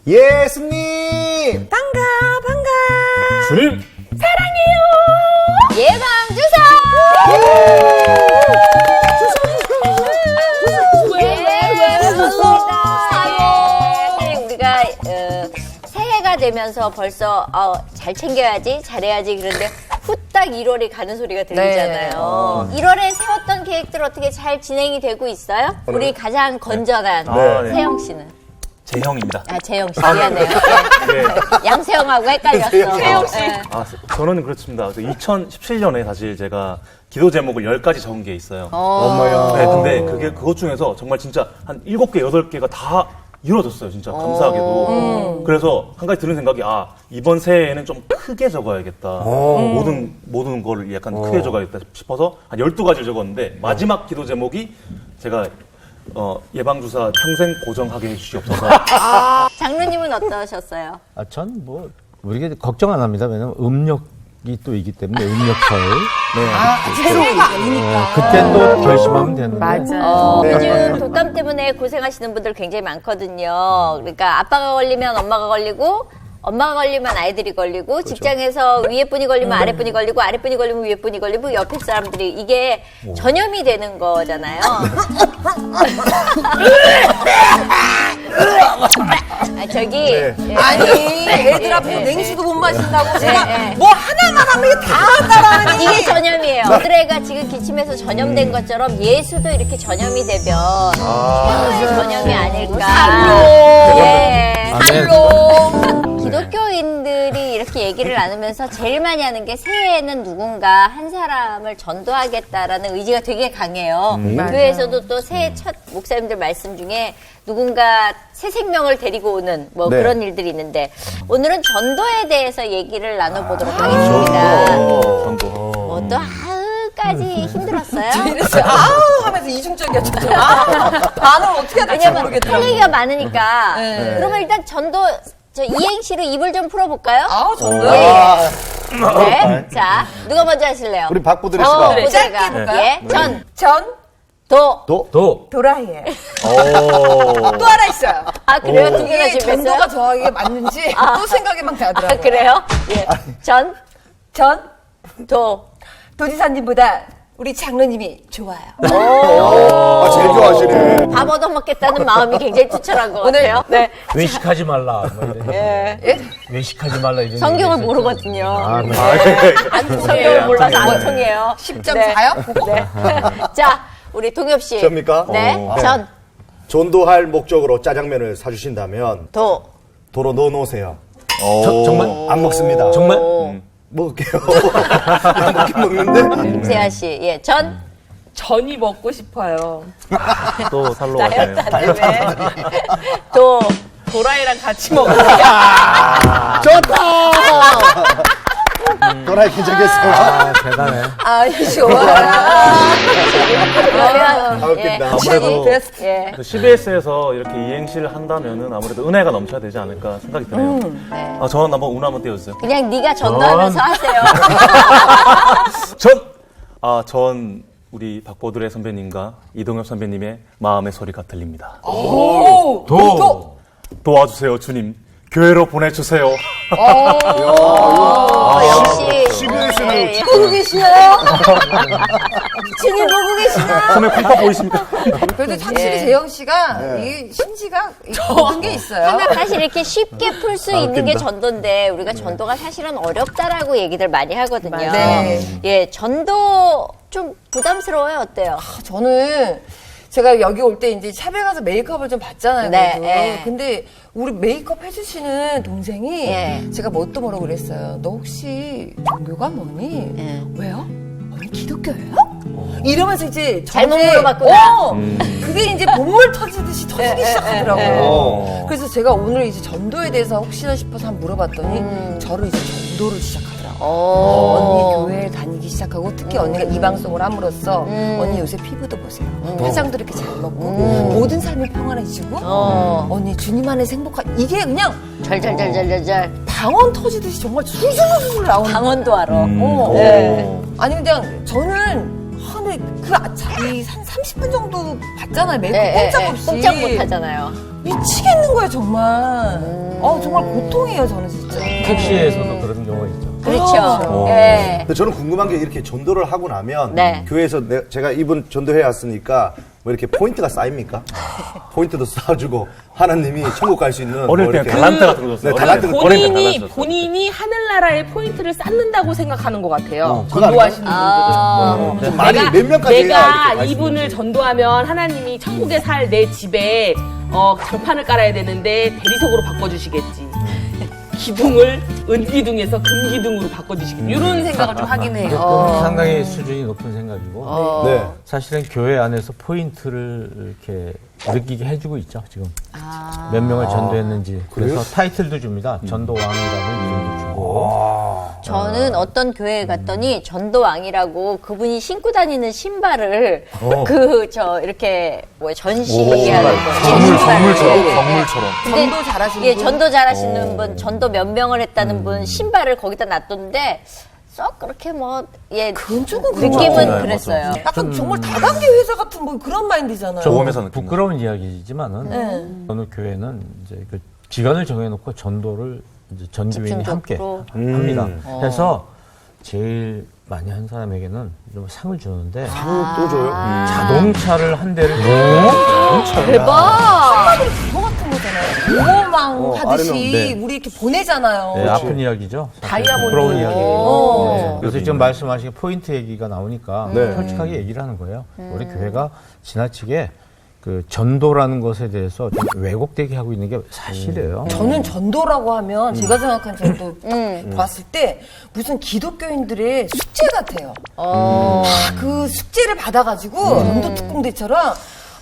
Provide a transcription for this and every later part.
예수님! 반가. 주님! 사랑해요. 예방주사. 왜 우리가 새해가 되면서 벌써 잘 챙겨야지, 잘해야지 그런데 후딱 1월이 가는 소리가 들리잖아요. 1월에 세웠던 계획들 어떻게 잘 진행이 되고 있어요? 우리 가장 건전한 세영 씨는? 재형입니다. 재영 씨 미안해요. 네. 양세형하고 헷갈렸어. 세영 씨. 저는 그렇습니다. 2017년에 사실 제가 기도 제목을 10가지 적은 게 있어요. 엄마야. 네, 근데 그것 중에서 정말 진짜 한 7개, 8개가 다 이루어졌어요. 진짜 감사하게도. 그래서 한 가지 드는 생각이 이번 새해에는 좀 크게 적어야겠다. 모든 거를 약간 크게 적어야겠다 싶어서 한 12가지를 적었는데 마지막 기도 제목이 제가 예방주사 평생 고정하게 해주시옵소서. 장로님은 어떠셨어요? 전 뭐 우리가 걱정 안 합니다. 왜냐면 음력이 또 있기 때문에 음력설. 새해가 아니니까. 그때 또 결심하면 되는데. 맞아요. 요즘 독감 때문에 고생하시는 분들 굉장히 많거든요. 그러니까 아빠가 걸리면 엄마가 걸리고, 엄마가 걸리면 아이들이 걸리고, 직장에서 위에 분이 걸리면 아래 분이 걸리고, 아래 분이 걸리면 위에 분이 걸리고, 옆에 사람들이 이게 전염이 되는 거잖아요. 아니, 애들 앞에서 냉수도 못 마신다고 제가 뭐 하나만 하면 이게 다 따라하니. 이게 전염이에요. 아드레가 지금 기침해서 전염된 것처럼 예수도 이렇게 전염이 되면 최고의 전염이 아닐까. 살로. 기독교인들이 이렇게 얘기를 나누면서 제일 많이 하는 게 새해에는 누군가 한 사람을 전도하겠다라는 의지가 되게 강해요. 교회에서도 또 새해 첫 목사님들 말씀 중에 누군가 새 생명을 데리고 오는 뭐 그런 일들이 있는데 오늘은 전도에 대해서 얘기를 나눠보도록 하겠습니다. 전도. 또 까지 힘들었어요? 아우 하면서 이중적이었죠. 반을 어떻게 해야 될지 왜냐면 모르겠더라고요. 할 얘기가 많으니까. 그러면 일단 전도 이행시로 입을 좀 풀어볼까요? 전도요? 네. 자, 누가 먼저 하실래요? 우리 박보드레 씨가. 보드레가. 짧게 해볼까요? 도라이에. 또 하나 있어요. 그래요? 두 개나 이게 준비했어요? 전도가 저에게 맞는지 또 생각이 막 나더라고요. 그래요? 예. 도지사님보다 우리 장로님이 좋아요. 제일 좋아하시네. 밥 얻어먹겠다는 마음이 굉장히 투철한 것 같아요. 네. 외식하지 말라. 뭐 이런 외식하지 말라 이런. 성경을 얘기 모르거든요. 있었죠. 성경을 몰라서 안 통해요. 10.4요? 네. 자, 우리 동엽 씨. 접니까? 네. 전도할 목적으로 짜장면을 사주신다면 도로 넣어놓으세요. 정말? 안 먹습니다. 정말? 먹을게요. 먹긴 먹는데. 세아 씨. 전이 먹고 싶어요. 또 살로 가시네요. 도라이랑 같이 먹어요. 좋다! 도라이 괜찮겠어요? 대단해. 좋아요. 웃긴다. 아무래도 예. CBS에서 이렇게 이행시를 한다면은 아무래도 은혜가 넘쳐야 되지 않을까 생각이 드네요. 저는 한번 운 한번 띄워주세요. 그냥 네가 전도하면서 하세요. 전 우리 박보드레 선배님과 이동엽 선배님의 마음의 소리가 들립니다. 도와주세요, 주님. 교회로 보내주세요. 역시. CBS는 보고 계시나요? 주님 보고 계시나? 손에 콩팥 보이십니까? 그래도 확실히 재영 씨가 이 심지가 모든 게 있어요. 사실 이렇게 쉽게 풀 수 있는 게 전도인데 우리가 전도가 사실은 어렵다라고 얘기들 많이 하거든요. 네. 예, 전도 좀 부담스러워요? 어때요? 저는 제가 여기 올 때 이제 샵에 가서 메이크업을 좀 받잖아요. 네, 그래도. 예. 근데 우리 메이크업 해주시는 동생이 제가 뭣도 모르고 그랬어요. 너 혹시 종교가 뭐니? 왜요? 언니 기독교예요? 이러면서 이제 잘못 저한테 물어봤구나. 그게 이제 본물 터지듯이 터지기 시작하더라고요. 그래서 제가 오늘 이제 전도에 대해서 혹시나 싶어서 한번 물어봤더니 저를 이제 전도를 시작하더라고요. 언니 교회에 다니기 시작하고 특히 언니가 이 방송을 함으로써 언니 요새 피부도 보세요. 화장도 이렇게 잘 먹고 모든 삶이 평안해지고 언니 주님 안에서 행복한 이게 그냥 절절절절절 방언 터지듯이 정말 술술술 나오는 강원도 알아. 아니 근데 저는 근데 한 30분 정도 봤잖아요. 메이크업 꼼짝없이. 꼼짝 못 하잖아요. 미치겠는 거예요, 정말. 정말 고통이에요, 저는 진짜. 택시에서도 그런 경우가 있죠. 그렇죠. 예. 근데 저는 궁금한 게 이렇게 전도를 하고 나면 네. 교회에서 제가 이분 전도해 왔으니까 뭐 이렇게 포인트가 쌓입니까? 포인트도 쌓아주고 하나님이 천국 갈 수 있는 어릴 뭐 때 이렇게 달란트 같은 거 줬어요. 네, 달란트 본인이 하늘나라의 포인트를 쌓는다고 생각하는 것 같아요. 그거 전도하시는 아. 분들은. 좀 많이 몇 명까지 해야 내가 이렇게 이분을 전도하면 하나님이 천국에 살 내 집에 장판을 깔아야 되는데 대리석으로 바꿔주시겠지. 기둥을 은기둥에서 금기둥으로 바꿔주시겠지. 이런 생각을 좀 하긴 해요. 그건 상당히 수준이 높은 생각이고 네. 사실은 교회 안에서 포인트를 이렇게 느끼게 해주고 있죠. 지금 몇 명을 전도했는지 그래서 타이틀도 줍니다. 전도왕이라는 이름도 주고 저는 어떤 교회에 갔더니 전도왕이라고 그분이 신고 다니는 신발을 이렇게 전시하는 거. 성물처럼. 전도 잘하시는 예, 분? 전도 잘하시는 분, 전도 몇 명을 했다는 분 신발을 거기다 놔뒀는데 썩 그렇게 그쪽은 느낌은 맞아요. 그랬어요. 약간 정말 다단계 회사 같은 뭐 그런 마인드잖아요. 모험에서 느낀다. 부끄러운 이야기지만은 어느 교회는 이제 그 기간을 정해놓고 전도를 이제 전교인이 함께 집중적으로. 합니다. 그래서 제일 많이 한 사람에게는 좀 상을 주는데 또 줘요? 자동차를 한 대를 대박! 그거 같은 거잖아요. 보호망 하듯이 아래는, 네. 우리 이렇게 보내잖아요. 네, 아픈 이야기죠. 다이아몬드. 부러운 이야기예요. 네. 그래서 음. 지금 말씀하신 포인트 얘기가 나오니까 네. 솔직하게 얘기를 하는 거예요. 우리 교회가 지나치게 그 전도라는 것에 대해서 좀 왜곡되게 하고 있는 게 사실이에요. 저는 전도라고 하면 제가 생각한 전도 딱 봤을 때 무슨 기독교인들의 숙제 같아요. 그 숙제를 받아가지고 전도 특공대처럼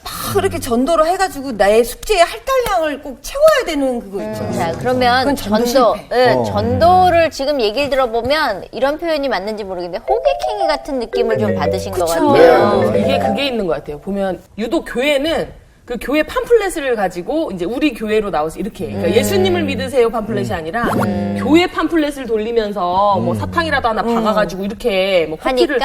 막 이렇게 전도를 해가지고 나의 숙제의 할당량을 꼭 채워야 되는 그거 있죠. 자, 그러면 그건 전도 전도, 실패. 예, 전도를 지금 얘기를 들어보면 이런 표현이 맞는지 모르겠는데 호객행위 같은 느낌을 좀 받으신 것 같아요. 이게 그게 있는 것 같아요. 보면 유독 교회는 그 교회 팜플렛을 가지고 이제 우리 교회로 나와서 이렇게 그러니까 예수님을 믿으세요 팜플렛이 아니라 교회 팜플렛을 돌리면서 뭐 사탕이라도 하나 박아가지고 이렇게 뭐 커피를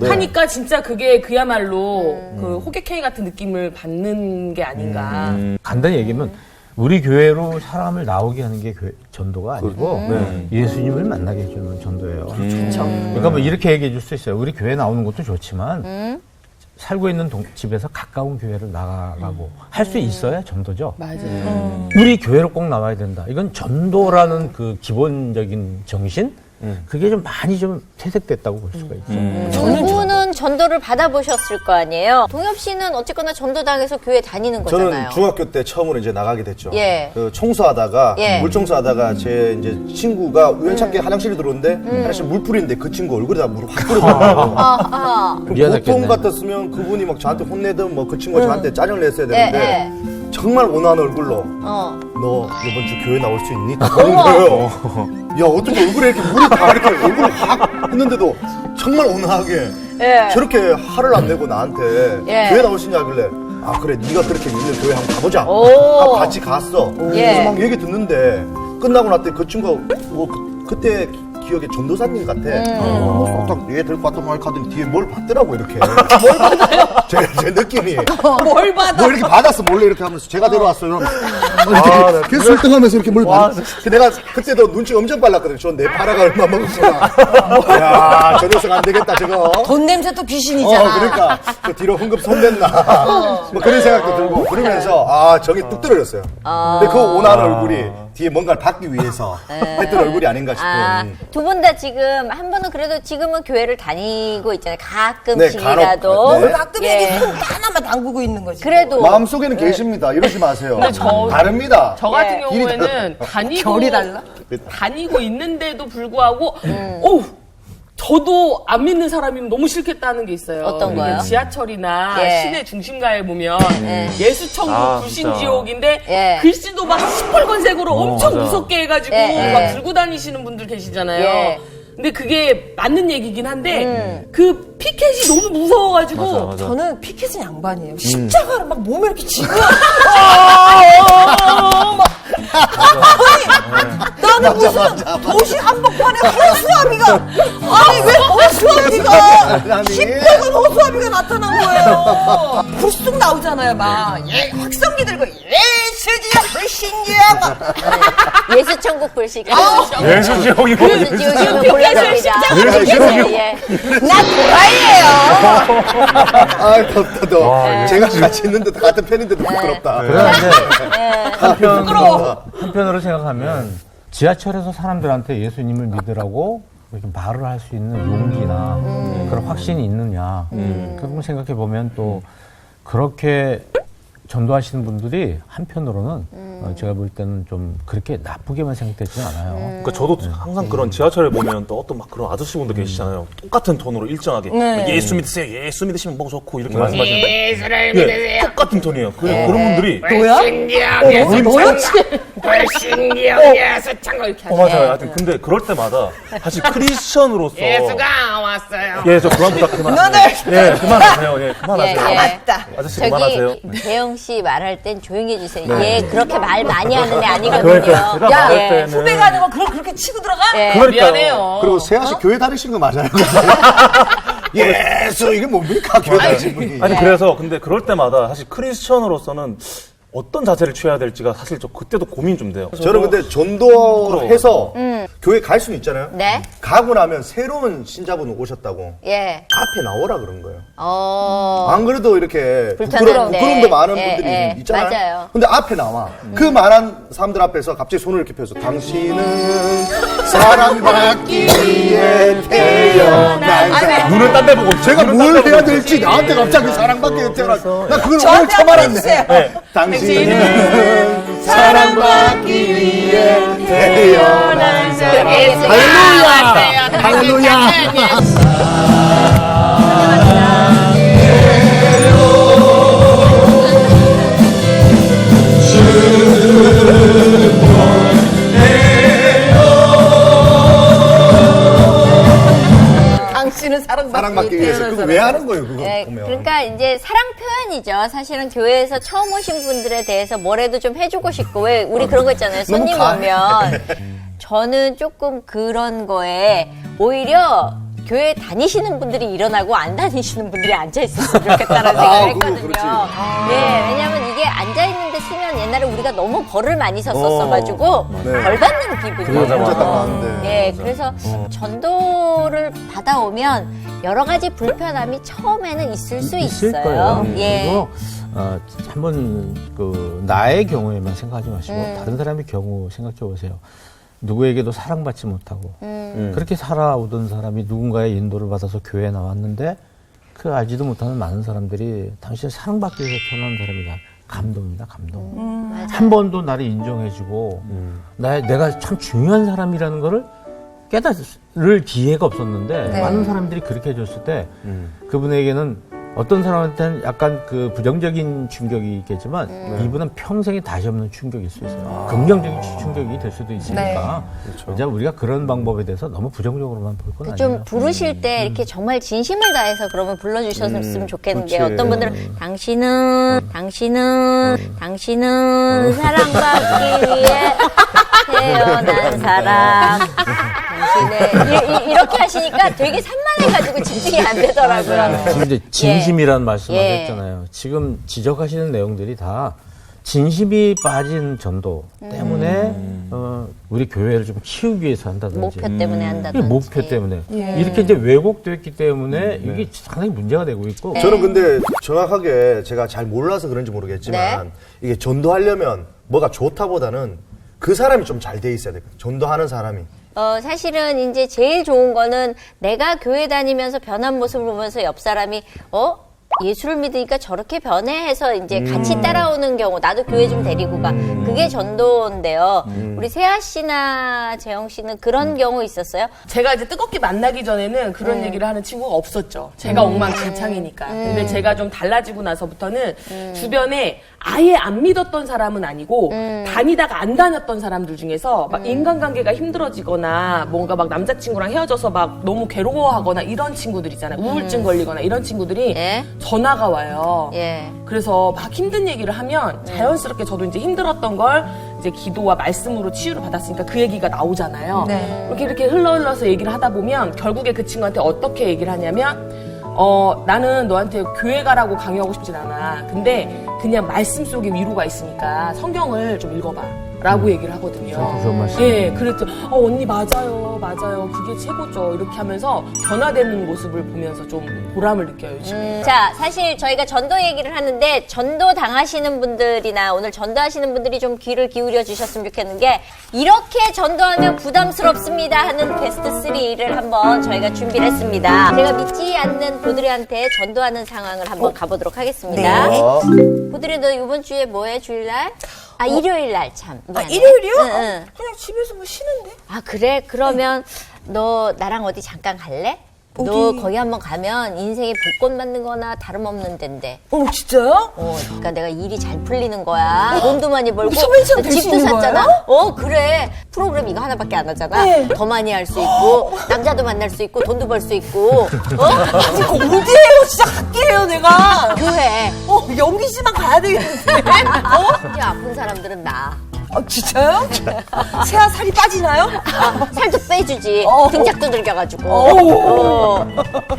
하니까 진짜 그게 그야말로 그 호객행위 같은 느낌을 받는 게 아닌가. 간단히 얘기하면 우리 교회로 사람을 나오게 하는 게 전도가 아니고 예수님을 만나게 해주는 전도예요. 그러니까 뭐 이렇게 얘기해 줄 수 있어요. 우리 교회 나오는 것도 좋지만 살고 있는 집에서 가까운 교회를 나가라고 할 수 있어야 전도죠. 맞아요. 우리 교회로 꼭 나와야 된다. 이건 전도라는 그 기본적인 정신? 그게 좀 많이 좀 퇴색됐다고 볼 수가 있죠. 두 분은 전도를 받아보셨을 거 아니에요? 동엽 씨는 어쨌거나 전도당에서 교회 다니는 거잖아요. 저는 중학교 때 처음으로 이제 나가게 됐죠. 예. 그 청소하다가 예. 물 청소하다가 제 이제 친구가 우연찮게 화장실에 들어오는데 화장실 물 뿌리는데 그 친구가 얼굴에다 물을 확 뿌리더라고요. 미안했겠네. 보통 같았으면 그분이 막 저한테 혼내든 뭐 그 친구가 저한테 짜증을 냈어야 예, 되는데 정말 온화한 얼굴로 너 이번 주 교회 나올 수 있니? 그런 거예요. 야 어떻게 얼굴에 이렇게 물이 다 이렇게 얼굴을 확 했는데도 정말 온화하게 저렇게 화를 안 내고 나한테 교회 나올 수 있냐 하길래 아 그래 네가 그렇게 믿는 교회 한번 가보자 하고 같이 갔어. 그래서 막 얘기 듣는데 끝나고 났더니 그 친구가 뭐 그때 기억에 전도사님 같아. 딱 얘 들고 왔던 말 가더니 뒤에 뭘 받더라고 이렇게. 뭘 받아요? 제 느낌이. 뭘 받아? 뭐 이렇게 받았어 몰래 이렇게 하면서 제가 데려왔어요. 이렇게 계속 설득하면서 이렇게 뭘 받았어. 내가 그때도 눈치 엄청 빨랐거든. 저 내 파라가 얼마 먹었구나. 야, 저 녀석 안 되겠다 저거. 돈 냄새 또 귀신이잖아. 그러니까 그 뒤로 흥급 손댔나. 뭐 그런 생각도 들고 그러면서 아 정이 뚝 떨어졌어요. 근데 그 온화한 얼굴이 뒤에 뭔가를 받기 위해서 했던 얼굴이 아닌가 싶은. 두 분 다 지금 한 분은 그래도 지금은 교회를 다니고 있잖아요. 네, 가끔씩이라도. 간혹, 네. 가끔 이게 손 하나만 담그고 있는 거지. 그래도 마음속에는 계십니다. 이러지 마세요. 저- 다릅니다. 저 같은 예. 경우에는 결이 달라? 다니고 있는데도 불구하고 저도 안 믿는 사람이면 너무 싫겠다는 게 있어요. 어떤 거요? 지하철이나 예. 시내 중심가에 보면 예수천국 아, 불신지옥인데 예. 글씨도 막 시뻘건색으로 엄청 맞아. 무섭게 해가지고 예. 막 들고 다니시는 분들 계시잖아요. 예. 근데 그게 맞는 얘기긴 한데 그 피켓이 너무 무서워가지고 맞아. 저는 피켓은 양반이에요. 십자가를 막 몸에 이렇게 쥐고 나는 무슨 도시 한복판에 허수아비가 아니 왜 허수아비가 십백은 허수아비가 나타난 거예요. 불쑥 나오잖아요. 막 확성기 들고 예수 신기하지 불신기하고 예수 천국 불씨가. 예수 지옥이 뭐 예수 지옥이면 곤란합니다. 예. 나 도라이예요. 아, 덥다, 더. 제가 같이 있는데도 같은 편인데도 부끄럽다. 그런데 한편으로 생각하면 지하철에서 사람들한테 예수님을 믿으라고 이렇게 말을 할 수 있는 용기나 그런 확신이 있느냐. 그런 걸 생각해 보면 또 그렇게 전도하시는 분들이 한편으로는 제가 볼 때는 좀 그렇게 나쁘게만 생각되지는 않아요. 그러니까 저도 항상 그런 지하철에 보면 또 어떤 막 그런 아저씨분들 계시잖아요. 똑같은 톤으로 일정하게 예수 믿으세요. 예수 믿으시면 뭐 좋고 이렇게 말씀하시는데 예수를 믿으세요. 똑같은 톤이에요. 그런 분들이 불신기억 예수 창고 이렇게 하죠. 맞아요. 하여튼 근데 그럴 때마다 사실 크리스천으로서 예수가 왔어요. 예, 저 그만 너들 예, 그만하세요. 예, 그만하세요. 맞다. 아저씨 그만하세요. 저기 재영 씨 말할 땐 조용히 해주세요. 얘 그렇게 말 많이 하는 애 아니거든요. 그러니까 제가 야, 말할 때는 후배 가는 거 그렇게 치고 들어가? 예. 그러니까요. 미안해요. 그리고 세아 씨 교회 다니시는 거 맞아요? 예수, 이게 뭡니까? 교회 다니시는 분이. 아니 그래서 근데 그럴 때마다 사실 크리스천으로서는 어떤 자세를 취해야 될지가 사실 저 그때도 고민 좀 돼요. 저는 근데 전도해서 교회 갈 수는 있잖아요. 네. 가고 나면 새로운 신자분 오셨다고 예. 앞에 나오라 그런 거예요. 어. 안 그래도 이렇게 불편한데. 부끄럼도 많은 예, 분들이 예. 있잖아요. 맞아요. 근데 앞에 나와. 그 많은 사람들 앞에서 갑자기 손을 이렇게 펴서 당신은 사랑받기 위해 태어난 사람. 눈을 딴 데 보고 제가 뭘 해야 될지 나한테 갑자기 사랑받기 위해 태어난 나 그걸 오늘 처음 알았네. 당신은 사랑받기 위해 태어난 사람. 할렐루야! 할렐루야! 당신은 사랑받기 위해서 그거 왜 하는 거예요? 그거 예, 보면. 그러니까 이제 사랑 표현이죠. 사실은 교회에서 처음 오신 분들에 대해서 뭐라도 좀 해주고 싶고 왜 우리 그런 거 있잖아요. 손님 오면 저는 조금 그런 거에 오히려 교회 다니시는 분들이 일어나고 안 다니시는 분들이 앉아 있었으면 좋겠다는 생각을 했거든요. 네, 왜냐하면 이게 앉아 있는데 쓰면 옛날에 우리가 너무 벌을 많이 썼었어가지고 벌 받는 기분이에요. 혼자 딱 봤는데. 예, 그래서 전도를 받아오면 여러 가지 불편함이 처음에는 있을 수 있을 있어요. 거예요. 예. 그리고 한번 나의 경우에만 생각하지 마시고 다른 사람의 경우 생각해 보세요. 누구에게도 사랑받지 못하고 그렇게 살아오던 사람이 누군가의 인도를 받아서 교회에 나왔는데 그 알지도 못하는 많은 사람들이 당신을 사랑받기 위해서 태어난 사람이다. 감동입니다, 감동. 한 번도 나를 인정해주고 내가 참 중요한 사람이라는 거를 깨달을 기회가 없었는데 많은 사람들이 그렇게 해줬을 때 그분에게는 어떤 사람한테는 약간 그 부정적인 충격이 있겠지만 이분은 평생에 다시 없는 충격일 수 있어요. 긍정적인 충격이 될 수도 있으니까 이제 우리가 그런 방법에 대해서 너무 부정적으로만 볼 건 아니에요. 좀 부르실 때 이렇게 정말 진심을 다해서 그러면 불러주셨으면 좋겠는 게 어떤 분들은 당신은 사랑받기 위해 태어난 사람 당신은 이렇게 하시니까 되게 산만해가지고 집중이 안 되더라고요. 지금 이제 진심이라는 말씀을 예. 하셨잖아요. 지금 지적하시는 내용들이 다 진심이 빠진 전도 때문에 우리 교회를 좀 키우기 위해서 한다든지 목표 때문에 한다든지. 목표 때문에 이렇게 이제 왜곡됐기 때문에 이게 상당히 문제가 되고 있고 저는 근데 정확하게 제가 잘 몰라서 그런지 모르겠지만 이게 전도하려면 뭐가 좋다보다는 그 사람이 좀 잘 돼 있어야 돼요. 전도하는 사람이. 사실은 이제 제일 좋은 거는 내가 교회 다니면서 변한 모습을 보면서 옆 사람이 예수를 믿으니까 저렇게 변해 해서 이제 같이 따라오는 경우 나도 교회 좀 데리고 가. 그게 전도인데요. 우리 세아 씨나 재영 씨는 그런 경우 있었어요? 제가 이제 뜨겁게 만나기 전에는 그런 얘기를 하는 친구가 없었죠. 제가 엉망진창이니까. 근데 제가 좀 달라지고 나서부터는 주변에 아예 안 믿었던 사람은 아니고 다니다가 안 다녔던 사람들 중에서 막 인간관계가 힘들어지거나 뭔가 막 남자친구랑 헤어져서 막 너무 괴로워하거나 이런 친구들 있잖아요. 우울증 걸리거나 이런 친구들이 예. 전화가 와요. 예. 그래서 막 힘든 얘기를 하면 자연스럽게 저도 이제 힘들었던 걸 이제 기도와 말씀으로 치유를 받았으니까 그 얘기가 나오잖아요. 이렇게 흘러서 얘기를 하다 보면 결국에 그 친구한테 어떻게 얘기를 하냐면 나는 너한테 교회 가라고 강요하고 싶진 않아. 근데 그냥 말씀 속에 위로가 있으니까 성경을 좀 읽어봐. 라고 얘기를 하거든요. 좋은 말씀. 예, 그랬죠. 언니 맞아요. 그게 최고죠. 이렇게 하면서 변화되는 모습을 보면서 좀 보람을 느껴요, 요즘에. 자, 사실 저희가 전도 얘기를 하는데 전도 당하시는 분들이나 오늘 전도하시는 분들이 좀 귀를 기울여 주셨으면 좋겠는 게 이렇게 전도하면 부담스럽습니다 하는 베스트 3를 한번 저희가 준비를 했습니다. 제가 믿지 않는 보드리한테 전도하는 상황을 한번 가보도록 하겠습니다. 보드리 너 이번 주에 뭐해? 주일날? 일요일 날 참. 미안해. 일요일이요? 응. 그냥 집에서 뭐 쉬는데? 그래? 그러면 너 나랑 어디 잠깐 갈래? 너 거기 한번 가면 인생에 복권 받는 거나 다름없는 데인데. 진짜요? 그러니까 내가 일이 잘 풀리는 거야. 돈도 많이 벌고 소변처럼 될수 집도 있는 샀잖아. 거예요? 그래. 프로그램 이거 하나밖에 안 하잖아. 네. 더 많이 할 수 있고 남자도 만날 수 있고 돈도 벌 수 있고. 아직 언제예요? 진짜 갈게요, 내가. 교회. 연기 씨만 가야 되겠는데. 이제 아픈 사람들은 나. 진짜요? 새아 살이 빠지나요? 살도 빼주지. 등짝 두들겨가지고.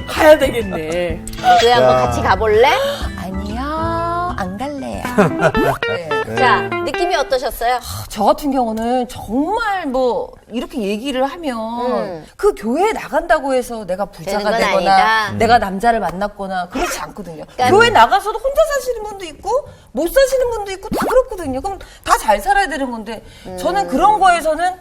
가야 되겠네. 교회 한번 같이 가볼래? 아니요, 안 갈래요. 자, 느낌이 어떠셨어요? 저 같은 경우는 정말 뭐 이렇게 얘기를 하면 그 교회에 나간다고 해서 내가 부자가 되는 건 되거나 아니다. 내가 남자를 만났거나 그렇지 않거든요. 그러니까 교회 나가서도 혼자 사시는 분도 있고 못 사시는 분도 있고 다 그렇거든요. 그럼 다 잘 살아야 되는 건데 저는 그런 거에서는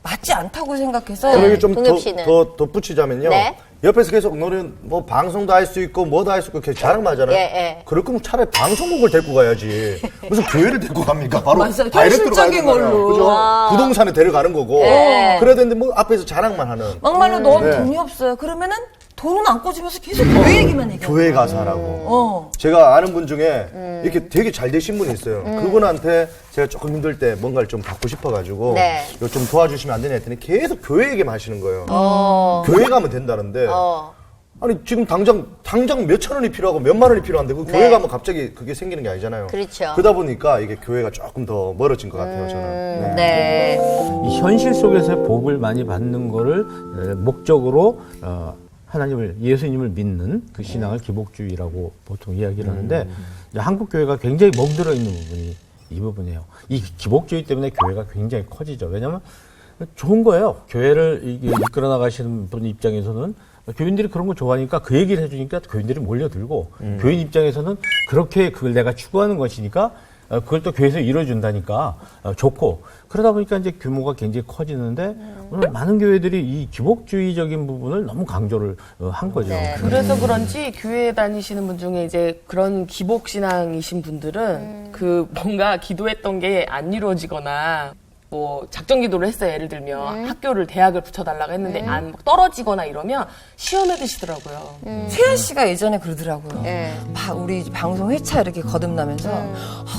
맞지 않다고 생각해서 그러게 좀 동엽 씨는? 더 덧붙이자면요. 네. 옆에서 계속 너는 뭐 방송도 할 수 있고 뭐도 할 수 있고 계속 자랑하잖아요. 예. 그럴 거면 차라리 방송국을 데리고 가야지. 무슨 교회를 데리고 갑니까? 바로 맞아요. 다이렉트로 가야 현실적인 되잖아요. 걸로. 그죠? 부동산에 데려가는 거고. 예. 그래야 되는데 뭐 앞에서 자랑만 하는. 막말로 너 네. 돈이 없어요. 그러면은 돈은 안 꿔주면서 계속 교회 얘기만 얘기해요. 교회 가서 하라고. 제가 아는 분 중에 이렇게 되게 잘 되신 분이 있어요. 그분한테 제가 조금 힘들 때 뭔가를 좀 받고 싶어가지고 네. 이거 좀 도와주시면 안 되냐 했더니 계속 교회 얘기만 하시는 거예요. 교회 가면 된다는데 아니 지금 당장 몇천 원이 필요하고 몇만 원이 필요한데 그 교회 가면 갑자기 그게 생기는 게 아니잖아요. 그렇죠. 그러다 보니까 이게 교회가 조금 더 멀어진 것 같아요, 저는. 네. 이 현실 속에서 복을 많이 받는 거를 목적으로 하나님을 예수님을 믿는 그 신앙을 기복주의라고 보통 이야기를 하는데 이제 한국 교회가 굉장히 멍들어 있는 부분이 이 부분이에요. 이 기복주의 때문에 교회가 굉장히 커지죠. 왜냐하면 좋은 거예요. 교회를 이끌어 나가시는 분 입장에서는 교인들이 그런 거 좋아하니까 그 얘기를 해주니까 교인들이 몰려들고 교인 입장에서는 그렇게 그걸 내가 추구하는 것이니까 그걸 또 교회에서 이뤄준다니까 좋고 그러다 보니까 이제 규모가 굉장히 커지는데 오늘 많은 교회들이 이 기복주의적인 부분을 너무 강조를 한 거죠. 네. 그래서 그런지 교회 다니시는 분 중에 이제 그런 기복신앙이신 분들은 그 뭔가 기도했던 게 안 이루어지거나 뭐 작정 기도를 했어요. 예를 들면 학교를 대학을 붙여달라고 했는데 안 떨어지거나 이러면 시험에 드시더라고요. 세아 씨가 예전에 그러더라고요. 네. 우리 방송 회차 이렇게 거듭나면서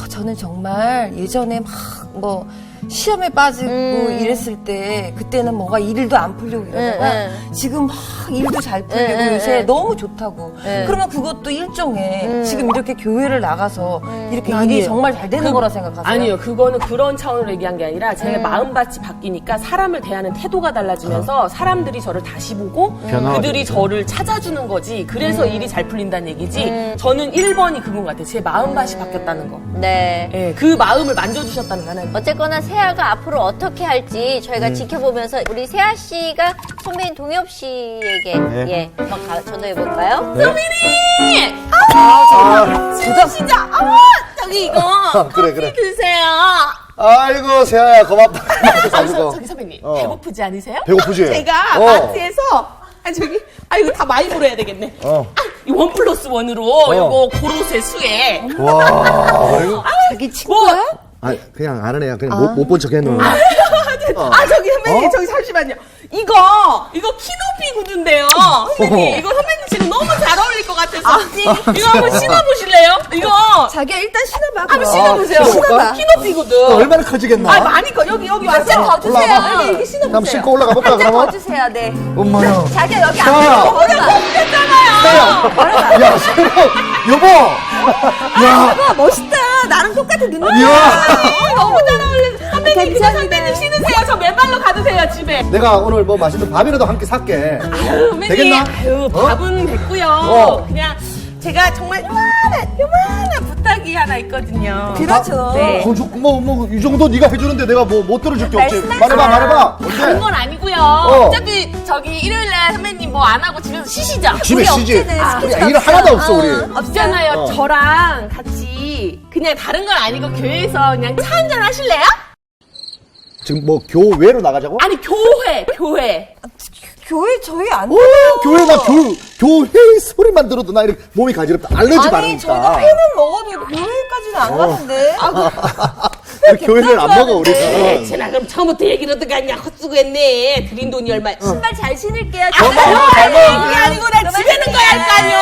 저는 정말 예전에 막 뭐 시험에 빠지고 이랬을 때 그때는 뭔가 일도 안 풀리고 이러다가 지금 막 일도 잘 풀리고 요새 너무 좋다고. 그러면 그것도 일종의 지금 이렇게 교회를 나가서 이렇게 일이 아니에요. 정말 잘 되는 거라 생각하세요? 아니요. 그거는 그런 차원으로 얘기한 게 아니라 제 마음밭이 바뀌니까 사람을 대하는 태도가 달라지면서 사람들이 저를 다시 보고 변화가 그들이 되죠. 저를 찾아주는 거지. 그래서 일이 잘 풀린다는 얘기지. 저는 1번이 그건 것 같아요. 제 마음밭이 바뀌었다는 거. 네. 예, 그 마음을 만져주셨다는 거 하나님. 어쨌거나 세아가 앞으로 어떻게 할지 저희가 지켜보면서 우리 세아 씨가 선배인 동엽 씨에게 한번 전화해 볼까요? 진짜 저기 이거 그래. 드세요. 아이고, 세아야, 고맙다. 가지고. 저기 선배님 배고프지 않으세요? 배고프지? 제가 마트에서 이거 다 많이 물어야 되겠네. 이 1+1으로 이거 고로쇠 수에 와, 이거. 자기 친구야? 아, 그냥 아는 애야. 그냥 못 본 척 해놓은. 저기 선배님 저기 잠시만요. 이거 키높이 구두인데요. 선배님 이거 선배님 지금 너무 잘 어울릴 것 같아서 이거 한번 신어보실래요? 이거 자기야 일단 신어봐. 한번 신어보세요. 신어볼까? 키높이 구두. 얼마나 커지겠나? 많이 커. 여기 와서 더 주세요. 올라와봐. 네, 이게 신어보세요. 한번 신고 올라가 볼까, 더 그러면? 주세요. 네. 엄마야. 자기야 여기 세아야. 앉아. 야, 세아, 여보! 야, 멋있다. 나랑 똑같은 눈. 야! 너무 잘 어울려. 선배님 그냥 선배님 신으세요. 저 맨발로 가도 돼요. 집에. 내가 오늘 뭐 맛있는 밥이라도 한 끼 살게. 선배님, 되겠나? 밥은 됐고요. 그냥 제가 정말 요만한 부탁이 하나 있거든요. 그렇죠. 네. 이 정도 네가 해주는데 내가 뭐 못 들어줄 게 없지. 말해봐. 다른 건 아니고요. 어차피 저기 일요일날 선배님 뭐 안 하고 집에서 쉬시죠? 집에 쉬지. 없잖아요. 우리 일 하나도 없어 우리. 없잖아요. 저랑 같이 그냥 다른 건 아니고 교회에서 그냥 차 한잔 하실래요? 지금 뭐 교회로 나가자고? 아니 교회. 교회 저희 안 오, 교회 나 교회 소리만 들어도 나 이렇게 몸이 가지럽다. 알러지 아니 저는 바르니까. 회는 먹어도 교회까지는 안 가는데. 교회를 안 먹어 우리. 제가 그럼 처음부터 얘기를 어떡하냐 헛수고했네. 드린 돈이 얼마? 신발 잘 신을게요. 잘 이게 아니고 나 집에는 가야 할 거 아니요.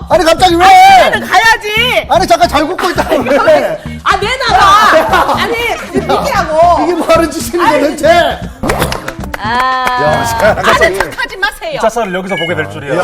아니 갑자기 왜? 집에는 가야지. 아니 잠깐 잘 굽고 있다 왜? 아 내놔봐. 아니 이렇게하고. 이게 뭐 하는 짓인데 도대체? 아는 척하지 마세요. 짝사를 여기서 보게 될 줄이야.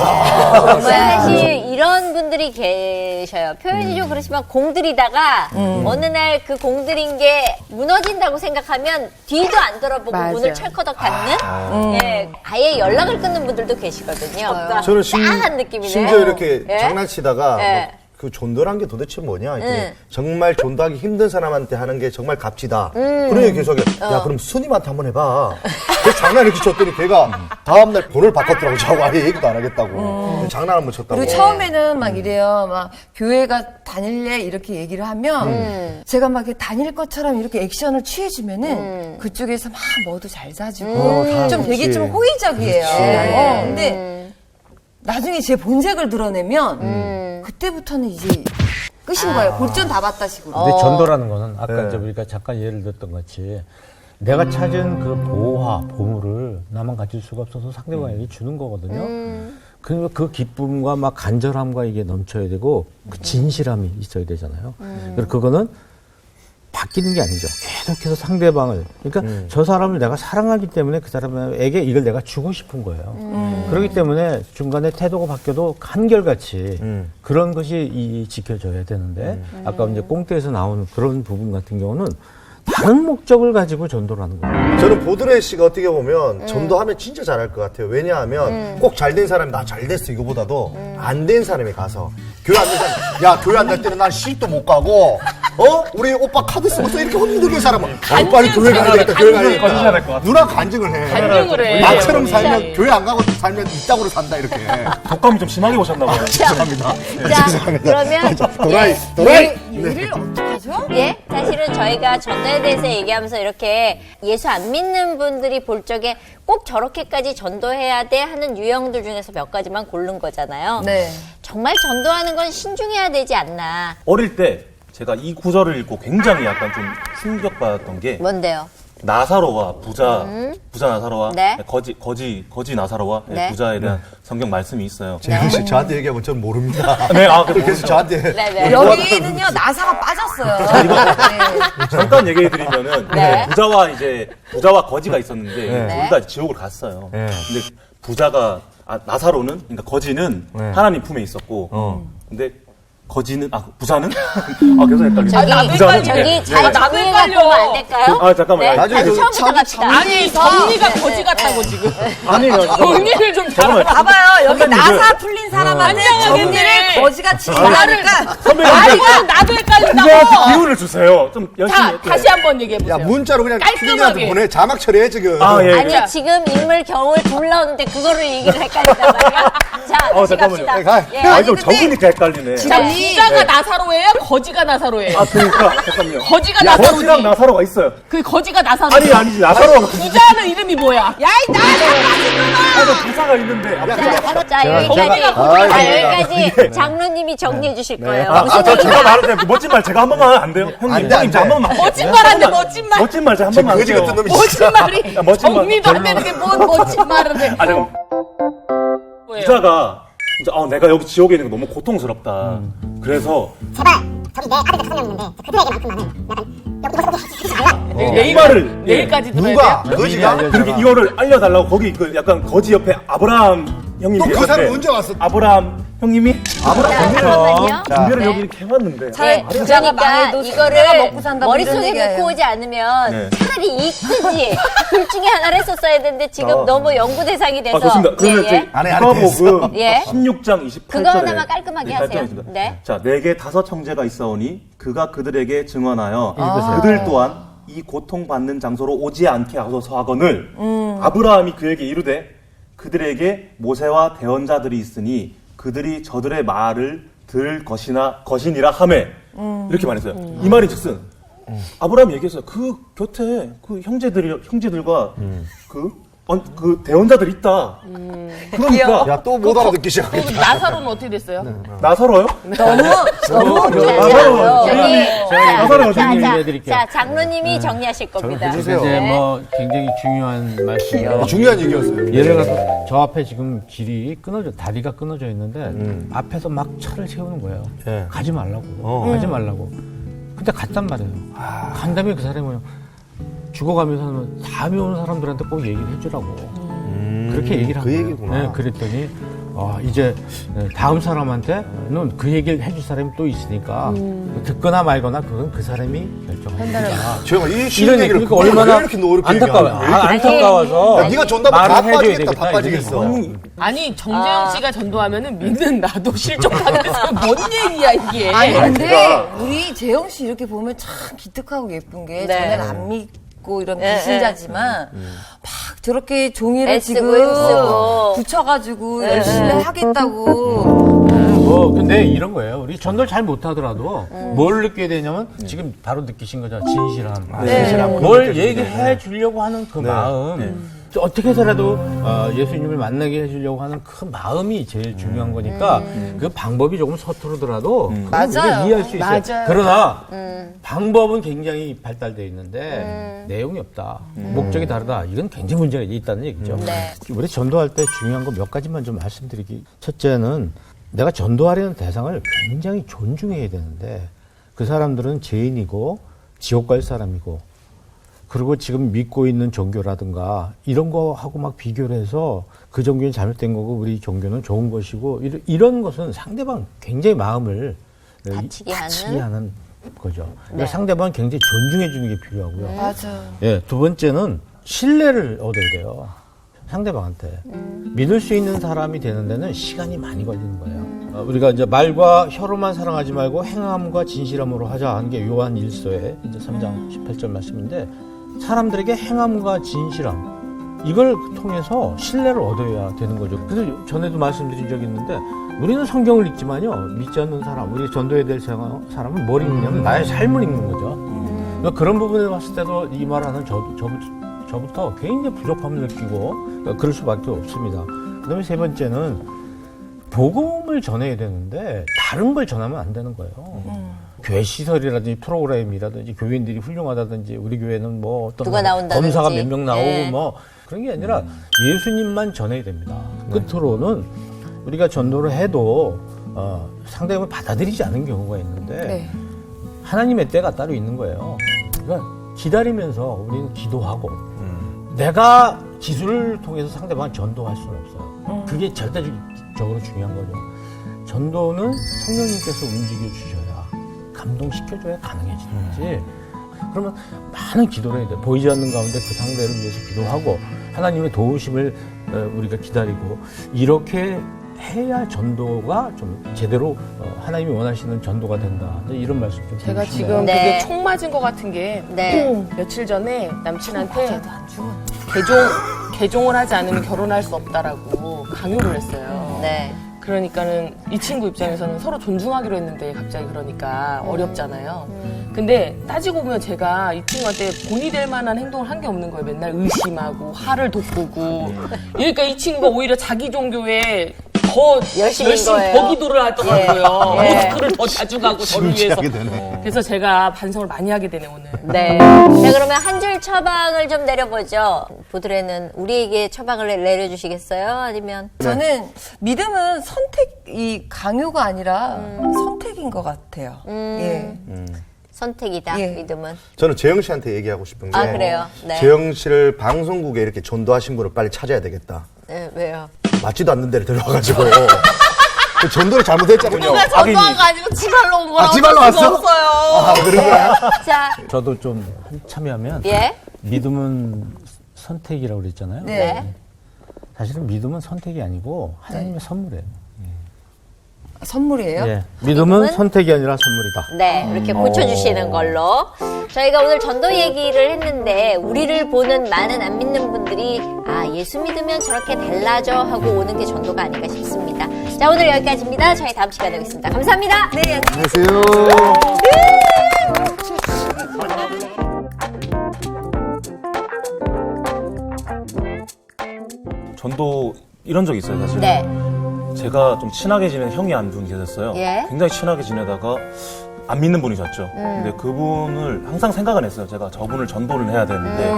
사실 이런 분들이 계셔요. 표현이 좀 그렇지만 공들이다가 어느 날 그 공들인 게 무너진다고 생각하면 뒤도 안 돌아보고 맞아. 문을 철커덕 닫는 예, 아예 연락을 끊는 분들도 계시거든요. 그러니까 저는 짠한 느낌이네. 심지어 이렇게 예? 장난치다가 예. 그 존도란 게 도대체 뭐냐 했더니 정말 존도하기 힘든 사람한테 하는 게 정말 값지다. 그러니 계속 야 그럼 스님한테 한번 해봐. 그 장난 이렇게 쳤더니 걔가 다음날 번호를 바꿨더라고. 저하고 아예 얘기도 안 하겠다고. 장난 한번 쳤다고. 그리고 처음에는 막 이래요. 막 교회가 다닐래 이렇게 얘기를 하면 제가 막 이렇게 다닐 것처럼 이렇게 액션을 취해주면은 그쪽에서 막 뭐도 잘 사주고 좀 되게 그렇지. 좀 호의적이에요. 근데 나중에 제 본색을 드러내면 그때부터는 이제 끝인 거예요. 골전 다 봤다 식으로. 근데 전도라는 거는 아까 네. 이제 우리가 잠깐 예를 들었던 것 같이 내가 찾은 그 보화, 보물을 나만 가질 수가 없어서 상대방에게 주는 거거든요. 그러니까 그 기쁨과 막 간절함과 이게 넘쳐야 되고 그 진실함이 있어야 되잖아요. 그래서 그거는 바뀌는 게 아니죠. 계속해서 상대방을. 그러니까 저 사람을 내가 사랑하기 때문에 그 사람에게 이걸 내가 주고 싶은 거예요. 그렇기 때문에 중간에 태도가 바뀌어도 한결같이 그런 것이 지켜져야 되는데 아까 이제 꽁트에서 나오는 그런 부분 같은 경우는 다른 목적을 가지고 전도를 하는 거예요. 저는 보드레 씨가 어떻게 보면 전도하면 진짜 잘할 것 같아요. 왜냐하면 꼭 잘 된 사람이 나 잘 됐어 이거보다도 안 된 사람이 가서 교회 안 된 사람 야 교회 안 갈 때는 난 시집도 못 가고 우리 오빠 카드 쓰고서 이렇게 힘들게 사람은 빨리 교회 가야 되겠다 교회 가야 거짓말 할것 되겠다 같아. 누나 간증을 해 간증을 해. 나처럼 살면 교회 안 가고 살면 이따구로 산다 이렇게 독감이 좀 심하게 오셨나 봐요. 죄송합니다. 자, 그러면 도라이 일을 어떡하죠? 예, 사실은 저희가 전도에 대해서 얘기하면서 이렇게 예수 안 믿는 분들이 볼 적에 꼭 저렇게까지 전도해야 돼 하는 유형들 중에서 몇 가지만 고른 거잖아요. 네. 정말 전도하는 건 신중해야 되지 않나. 어릴 때 제가 이 구절을 읽고 굉장히 약간 좀 충격받았던 게 뭔데요? 나사로와 부자 나사로와 네. 거지 나사로와 네. 부자에 대한 성경 말씀이 있어요. 재근 씨 저한테 얘기하면 전 모릅니다. 네, 그래서 저한테 네. 여기는요 나사가 빠졌어요. 네. 잠깐 얘기해드리면은 네. 부자와 거지가 있었는데 네. 둘 다 지옥을 갔어요. 네. 근데 부자가 나사로는 그러니까 거지는 네. 하나님 품에 있었고 근데 거지는 부자는 계속 헷갈리죠. 저기 잘 정리가 보면 안 될까요? 잠깐만요. 네, 나중에 다시 그 처음부터 갑시다. 아니 정리가 거지 같다고 지금. 아니요. 정리를 좀 잠깐만. 봐봐요. 여기 선배님, 나사 풀린 사람한테 정리를 거지같이 말하니까 선배님 아이고 나도 헷갈린다고. 이거한테 기운을 주세요. 좀 열심히. 자 다시 한번 얘기해 보세요. 야 문자로 그냥 깔끔하게. 피디님한테 보내 자막 처리해 지금. 예. 아니 지금 인물 겨울 불러오는데 그거를 얘기를 헷갈린단 말이야. 자, 다시 잠깐만요. 갑시다. 네, 가. 예. 좀 적으니까 헷갈리네. 자 부자가 나사로예요? 거지가 나사로예요? 그러니까 잠깐만요. 거지가 거지랑 나사로지. 나사로가 있어요. 그 거지가 나사로. 아니지 나사로가 부자는 이름이 뭐야? 야이 나사. 부자가 있는데. 자, 여기까지 장로님이 정리해 주실 거예요. 무슨 저 제가 얘기냐? 말하는데 멋진 말 제가 한 번만 하면 안 돼요? 형님, 안 돼, 안 형님 저 한 돼. 번만. 멋진 말한데 멋진 말. 멋진 말 제가 한 번만 거지 할게요. 같은 놈이 멋진 진짜. 말이 멋진 말. 정리도 안 되는 게 뭔 멋진 말을 해. 잠깐. 뭐예요? 부자가 진짜 내가 여기 지옥에 있는 거 너무 고통스럽다. 그래서 제발 저기 내 아들들 5명 있는데 그들에게만큼만은 약간 여기 이곳에 하지 말라. 이 말을 내일까지 들어야 누가 돼요? 거지가? 그렇게 이거를 알려달라고 거기 그 약간 거지 옆에 아브라함 형님이 또 그 사람 계셨는데 언제 왔어? 아브라함 형님이 잠깐만요. 준비를 여기 이렇게 해왔는데. 차라리 네, 부자가 그러니까 망해도 이거를 내가 먹고 산다 뭐 이런 머릿속에 얘기예요. 놓고 오지 않으면 네. 차라리 이끄지. 둘 중에 하나를 했었어야 되는데 지금 너무 연구 대상이 돼서. 좋습니다. 그러면 예, 저희 안에 됐어. 누가복음 예. 16장 28절에 그거 하나만 깔끔하게 하세요. 네. 자, 내게 5 형제가 있사오니 그가 그들에게 증언하여 아. 그들 또한 이 고통받는 장소로 오지 않게 하소서 하거늘 아브라함이 그에게 이르되 그들에게 모세와 대언자들이 있으니 그들이 저들의 말을 들을 것이니라 하매 이렇게 말했어요. 이 말이 즉슨 아브라함이 얘기했어요. 그 곁에 그 형제들과 그 대언자들이 있다. 그러니까 야, 또 못 알아듣기 시작했다. 그럼 나사로는 어떻게 됐어요? 나서로요? 너무 나사로요. 자, 정리해드릴게요. 자, 장로님이 정리하실 겁니다. 해주세요. 이제 뭐 굉장히 중요한 말씀이에요. 중요한 얘기였어요. 예를 들어서 저 앞에 지금 다리가 끊어져 있는데 앞에서 막 차를 세우는 거예요. 예. 가지 말라고. 가지 말라고. 근데 갔단 말이에요. 간 다음에 그 사람이 뭐냐. 죽어가면서 다음에 오는 사람들한테 꼭 얘기를 해주라고. 그렇게 얘기를 한 그 거예요. 얘기구나. 네, 그랬더니 이제 다음 사람한테는 그 얘기를 해줄 사람이 또 있으니까 듣거나 말거나 그건 그 사람이 결정한다. 제가 이 이런 쉬운 얘기를 그러니까 얼마나 왜 이렇게 어렵게 안타까워요. 얘기하냐. 안타까워서 야, 네가 전담 다 말을 해줘야 빠지겠다. 다 되겠다. 빠지겠어. 아니 정재영 씨가 전도하면은 믿는 나도 실족하면서 뭔 얘기야 이게. 아니 근데 우리 재영 씨 이렇게 보면 참 기특하고 예쁜 게 네. 전에는 안 믿고 이런 네, 불신자지만 막 저렇게 종이를 애쓰고 지금 힘쓰고. 붙여가지고 열심히 하겠다고. 근데 이런 거예요. 우리 전도를 잘 못하더라도 뭘 느껴야 되냐면 지금 바로 느끼신 거죠. 진실함. 진실함. 뭘 얘기해 주려고 하는 그 마음. 어떻게 해서라도 예수님을 만나게 해주려고 하는 그 마음이 제일 중요한 거니까 그 방법이 조금 서투르더라도 그건 우리가 맞아요. 이해할 수 있어요. 맞아요. 그러나 방법은 굉장히 발달되어 있는데 내용이 없다. 목적이 다르다. 이건 굉장히 문제가 있다는 얘기죠. 네. 우리 전도할 때 중요한 거 몇 가지만 좀 말씀드리기. 첫째는 내가 전도하려는 대상을 굉장히 존중해야 되는데 그 사람들은 죄인이고 지옥 갈 사람이고 그리고 지금 믿고 있는 종교라든가 이런 거하고 막 비교를 해서 그 종교는 잘못된 거고 우리 종교는 좋은 것이고 이런 것은 상대방 굉장히 마음을 다치게 하는 거죠. 그러니까 상대방은 굉장히 존중해 주는 게 필요하고요. 맞아. 예, 두 번째는 신뢰를 얻어야 돼요. 상대방한테. 믿을 수 있는 사람이 되는 데는 시간이 많이 걸리는 거예요. 우리가 이제 말과 혀로만 사랑하지 말고 행함과 진실함으로 하자 하는 게 요한 1서의 이제 3장 18절 말씀인데 사람들에게 행함과 진실함 이걸 통해서 신뢰를 얻어야 되는 거죠. 그래서 전에도 말씀드린 적이 있는데 우리는 성경을 읽지만요. 믿지 않는 사람, 우리 전도해야 될 사람은 뭘 읽느냐면 나의 삶을 읽는 거죠. 그러니까 그런 부분에 봤을 때도 이 말하는 저부터 굉장히 부족함을 느끼고 그럴 수밖에 없습니다. 그다음에 세 번째는 복음을 전해야 되는데 다른 걸 전하면 안 되는 거예요. 교회 시설이라든지 프로그램이라든지 교인들이 훌륭하다든지 우리 교회는 뭐 어떤 누가 나온다든지. 검사가 몇 명 나오고 네. 뭐 그런 게 아니라 예수님만 전해야 됩니다. 끝으로는 우리가 전도를 해도 상대방을 받아들이지 않은 경우가 있는데 네. 하나님의 때가 따로 있는 거예요. 그러니까 기다리면서 우리는 기도하고 내가 기술을 통해서 상대방을 전도할 수는 없어요. 그게 절대적으로 중요한 거죠. 전도는 성령님께서 움직여 주셔야 감동시켜줘야 가능해지는 거지. 그러면 많은 기도를 해야 돼. 보이지 않는 가운데 그 상대를 위해서 기도하고 하나님의 도우심을 우리가 기다리고 이렇게 해야 전도가 좀 제대로 하나님이 원하시는 전도가 된다. 이런 말씀 좀 제가 드리고 싶네요. 지금 네. 그게 총 맞은 것 같은 게 네. 며칠 전에 남친한테 개종을 하지 않으면 결혼할 수 없다라고 강요를 했어요. 네. 그러니까는 이 친구 입장에서는 서로 존중하기로 했는데 갑자기 그러니까 어렵잖아요. 근데 따지고 보면 제가 이 친구한테 본이 될 만한 행동을 한 게 없는 거예요. 맨날 의심하고 화를 돋구고. 그러니까 이 친구가 오히려 자기 종교에 더 열심인 거예요. 더 기도를 하더라고요. 예. 모스크를 더 자주 가고 저를 위해서. 하게 되네. 그래서 제가 반성을 많이 하게 되네 오늘. 네. 자, 그러면 한 줄 처방을 좀 내려보죠. 보드레는 우리에게 처방을 내려주시겠어요? 아니면? 저는 믿음은 선택이 강요가 아니라 선택인 것 같아요. 예. 선택이다, 예. 믿음은. 저는 재영 씨한테 얘기하고 싶은 게 아, 그래요? 네. 재영 씨를 방송국에 이렇게 전도하신 분을 빨리 찾아야 되겠다. 네, 왜요? 맞지도 않는 데를 데려와가지고 전도를 잘못했잖아요. 누가 전도한 거 아니고 지발로 온 거라고 지발로 할 수가 왔어? 없어요. 아, 그런 거야? 자, 저도 좀 참여하면 예. 믿음은 선택이라고 그랬잖아요. 네. 사실은 믿음은 선택이 아니고 하나님의 선물이에요. 선물이에요? 예. 믿음은 선택이 아니라 선물이다. 네, 이렇게 고쳐주시는 걸로. 저희가 오늘 전도 얘기를 했는데, 우리를 보는 많은 안 믿는 분들이, 아, 예수 믿으면 저렇게 달라져 하고 오는 게 전도가 아닌가 싶습니다. 자, 오늘 여기까지입니다. 저희 다음 시간에 뵙겠습니다. 감사합니다. 네, 안녕하세요. 전도 이런 적이 있어요, 사실. 네. 제가 좀 친하게 지낸 형이 한 분 계셨어요. 예. 굉장히 친하게 지내다가 안 믿는 분이셨죠. 근데 그분을 항상 생각은 했어요. 제가 저분을 전도를 해야 되는데,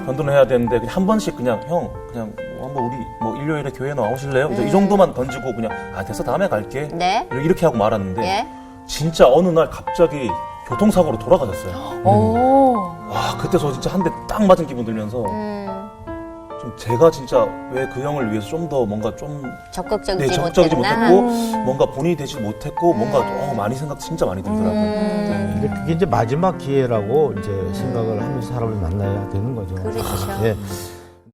전도를 해야 되는데, 그냥 한 번씩 그냥, 형, 그냥 한번 우리 뭐 일요일에 교회 나오실래요? 이제 이 정도만 던지고 그냥, 아, 됐어, 다음에 갈게. 네. 이렇게 하고 말았는데, 예. 진짜 어느 날 갑자기 교통사고로 돌아가셨어요. 오. 와, 그때 저 진짜 한 대 딱 맞은 기분 들면서, 좀 제가 진짜 왜 그 형을 위해서 좀 더 뭔가 좀 적극적이지 적극적이지 못했나? 못했고 뭔가 본인이 되지 못했고 뭔가 많이 생각 진짜 많이 들더라고요. 네. 근데 그게 이제 마지막 기회라고 이제 생각을 하면서 사람을 만나야 되는 거죠. 그렇죠. 예.